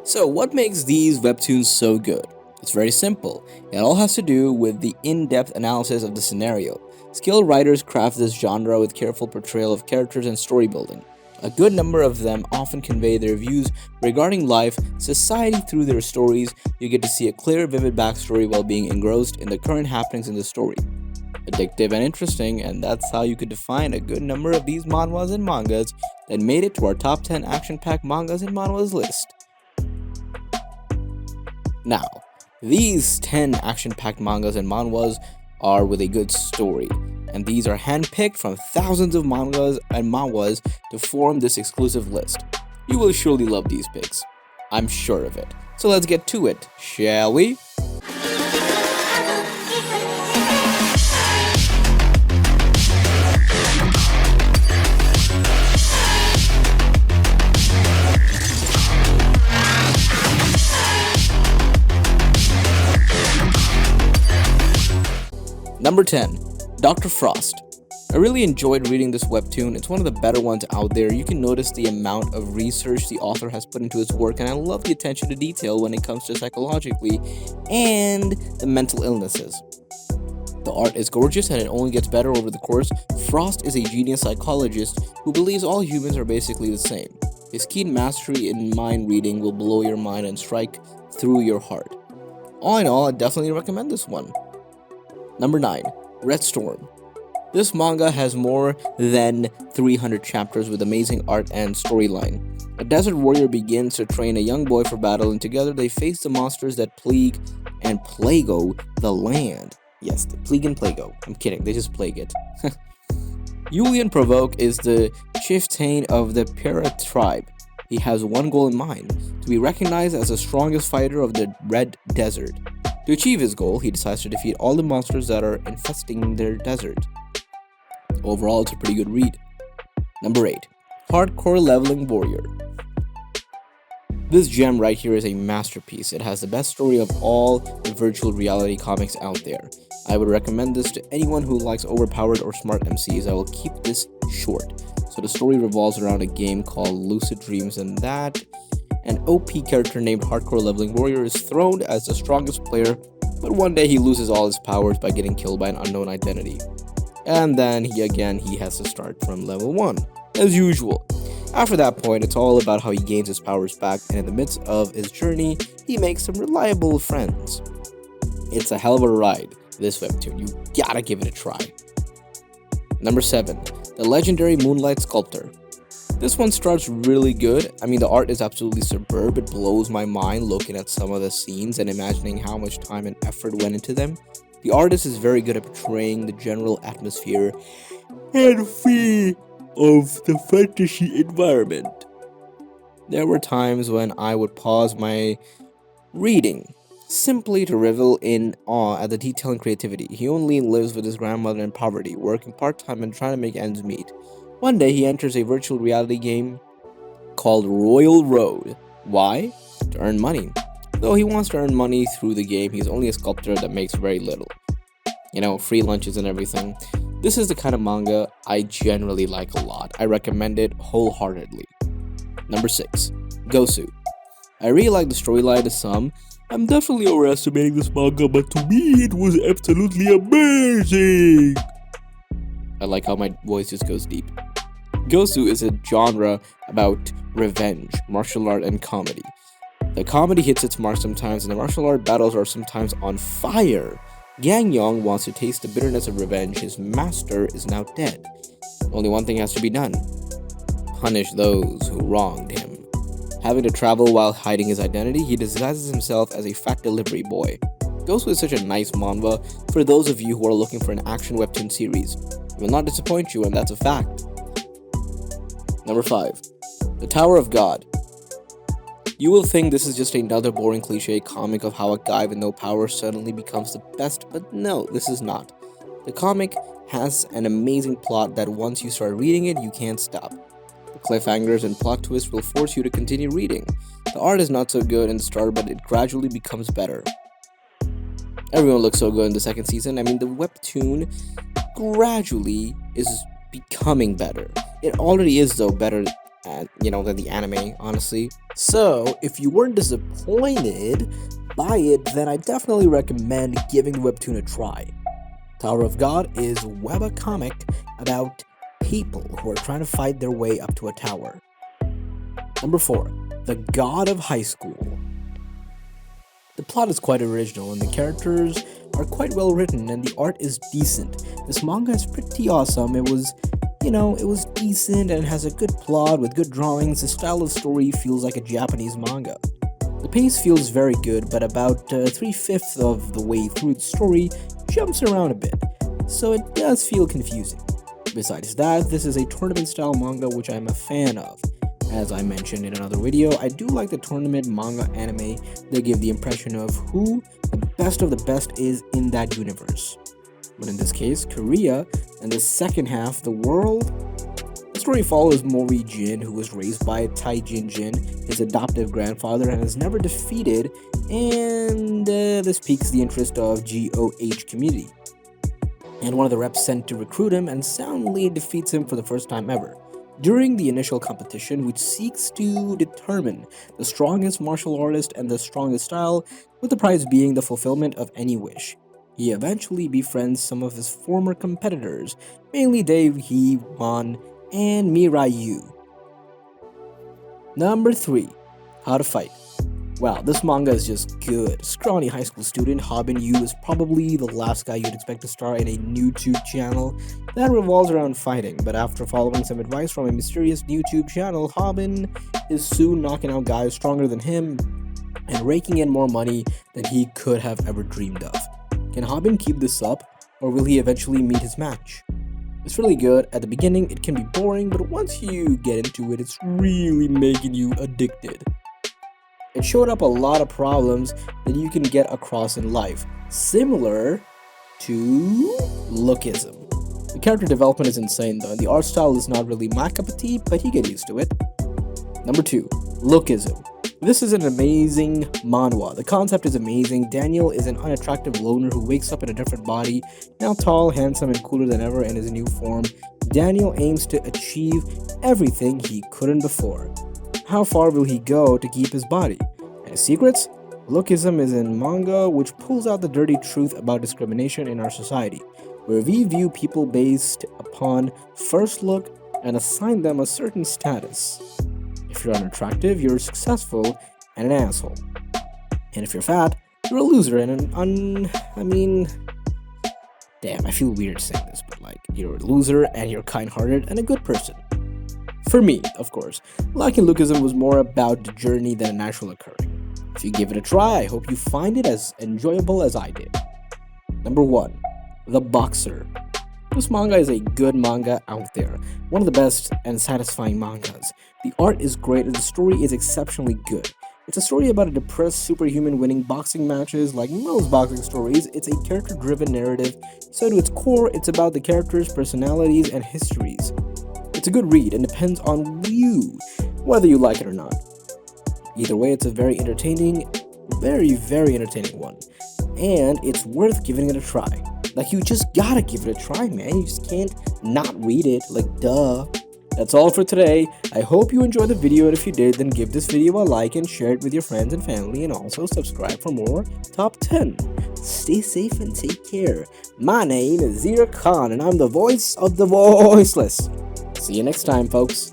So, what makes these webtoons so good? It's very simple. It all has to do with the in depth analysis of the scenario. Skilled writers craft this genre with careful portrayal of characters and story building. A good number of them often convey their views regarding life, society through their stories. You get to see a clear, vivid backstory while being engrossed in the current happenings in the story. Addictive and interesting, and that's how you could define a good number of these manhwas and mangas that made it to our top 10 action-packed mangas and manhwas list. Now, these 10 action-packed mangas and manhwas are with a good story, and these are handpicked from thousands of mangas and manhwas to form this exclusive list. You will surely love these picks. I'm sure of it. So let's get to it, shall we? Number 10. Dr. Frost. I really enjoyed reading this webtoon. It's one of the better ones out there. You can notice the amount of research the author has put into his work, and I love the attention to detail when it comes to psychologically and the mental illnesses. The art is gorgeous and it only gets better over the course. Frost is a genius psychologist who believes all humans are basically the same. His keen mastery in mind reading will blow your mind and strike through your heart. All in all, I definitely recommend this one. Number 9. Red Storm. This manga has more than 300 chapters with amazing art and storyline. A desert warrior begins to train a young boy for battle, and together they face the monsters that plague and plago the land. Yes, they plague and plago. I'm kidding, they just plague it. Julian Provoke is the chieftain of the Para tribe. He has one goal in mind: to be recognized as the strongest fighter of the Red Desert. To achieve his goal, he decides to defeat all the monsters that are infesting their desert. Overall, it's a pretty good read. Number 8. Hardcore Leveling Warrior. This gem right here is a masterpiece. It has the best story of all the virtual reality comics out there. I would recommend this to anyone who likes overpowered or smart MCs. I will keep this short. So the story revolves around a game called Lucid Dreams, and that an OP character named Hardcore Leveling Warrior is throned as the strongest player, but one day he loses all his powers by getting killed by an unknown identity. And then he has to start from level 1, as usual. After that point, it's all about how he gains his powers back, and in the midst of his journey, he makes some reliable friends. It's a hell of a ride, this webtoon. You gotta give it a try. Number 7. The legendary Moonlight Sculptor. This one starts really good. I mean, the art is absolutely superb. It blows my mind looking at some of the scenes and imagining how much time and effort went into them. The artist is very good at portraying the general atmosphere and feel of the fantasy environment. There were times when I would pause my reading simply to revel in awe at the detail and creativity. He only lives with his grandmother in poverty, working part-time and trying to make ends meet. One day, he enters a virtual reality game called Royal Road. Why? To earn money. Though he wants to earn money through the game, he's only a sculptor that makes very little. Free lunches and everything. This is the kind of manga I generally like a lot. I recommend it wholeheartedly. Number 6. Gosu. I really like the storyline to some. I'm definitely overestimating this manga, but to me, it was absolutely amazing. I like how my voice just goes deep. Gosu is a genre about revenge, martial art, and comedy. The comedy hits its mark sometimes, and the martial art battles are sometimes on fire. Gang Yong wants to taste the bitterness of revenge. His master is now dead. Only one thing has to be done: punish those who wronged him. Having to travel while hiding his identity, he disguises himself as a fat delivery boy. Gosu is such a nice manhwa for those of you who are looking for an action webtoon series. It will not disappoint you, and that's a fact. Number 5. The Tower of God. You will think this is just another boring cliche comic of how a guy with no power suddenly becomes the best, but no, this is not. The comic has an amazing plot that once you start reading it, you can't stop. The cliffhangers and plot twists will force you to continue reading. The art is not so good in the start, but it gradually becomes better. Everyone looks so good in the second season. I mean, the webtoon gradually is becoming better. It already is, though, better than the anime, honestly. So, if you weren't disappointed by it, then I definitely recommend giving the webtoon a try. Tower of God is webcomic about people who are trying to fight their way up to a tower. Number 4, The God of High School. The plot is quite original and the characters are quite well written and the art is decent. This manga is pretty awesome. It was decent and it has a good plot with good drawings. The style of story feels like a Japanese manga. The pace feels very good, but about 3/5 of the way through the story jumps around a bit, so it does feel confusing. Besides that, this is a tournament style manga which I'm a fan of. As I mentioned in another video, I do like the tournament manga anime. They give the impression of who the best of the best is in that universe. But in this case, Korea, and the second half, the world. The story follows Mori Jin, who was raised by Taijin Jin, his adoptive grandfather, and is never defeated, and this piques the interest of GOH community. And one of the reps sent to recruit him and soundly defeats him for the first time ever. During the initial competition, which seeks to determine the strongest martial artist and the strongest style, with the prize being the fulfillment of any wish. He eventually befriends some of his former competitors, mainly Dave Hee-won and Mirai-yu. Number 3, How to Fight. Wow, this manga is just good. Scrawny high school student Habin Yu is probably the last guy you'd expect to star in a YouTube channel that revolves around fighting, but after following some advice from a mysterious YouTube channel, Habin is soon knocking out guys stronger than him and raking in more money than he could have ever dreamed of. Can Habin keep this up, or will he eventually meet his match? It's really good. At the beginning, it can be boring, but once you get into it, it's really making you addicted. It showed up a lot of problems that you can get across in life, similar to Lookism. The character development is insane though, and the art style is not really my cup of tea, but you get used to it. Number 2, Lookism. This is an amazing manhwa. The concept is amazing. Daniel is an unattractive loner who wakes up in a different body, now tall, handsome, and cooler than ever in his new form. Daniel aims to achieve everything he couldn't before. How far will he go to keep his body? And his secrets? Lookism is a manga which pulls out the dirty truth about discrimination in our society, where we view people based upon first look and assign them a certain status. If you're unattractive, you're successful and an asshole. And if you're fat, you're a loser and damn, I feel weird saying this, but you're a loser and you're kind-hearted and a good person. For me, of course, liking Lookism was more about the journey than a natural occurring. If you give it a try, I hope you find it as enjoyable as I did. Number 1, The Boxer. This manga is a good manga out there, one of the best and satisfying mangas. The art is great and the story is exceptionally good. It's a story about a depressed superhuman winning boxing matches. Like most boxing stories, it's a character-driven narrative, so to its core, it's about the characters' personalities and histories. It's a good read and depends on you, whether you like it or not. Either way, it's a very entertaining, very entertaining one. And it's worth giving it a try. You just gotta give it a try, man. You just can't not read it, duh. That's all for today. I hope you enjoyed the video, and if you did, then give this video a like and share it with your friends and family, and also subscribe for more Top 10. Stay safe and take care. My name is Zira Khan, and I'm the voice of the voiceless. See you next time, folks.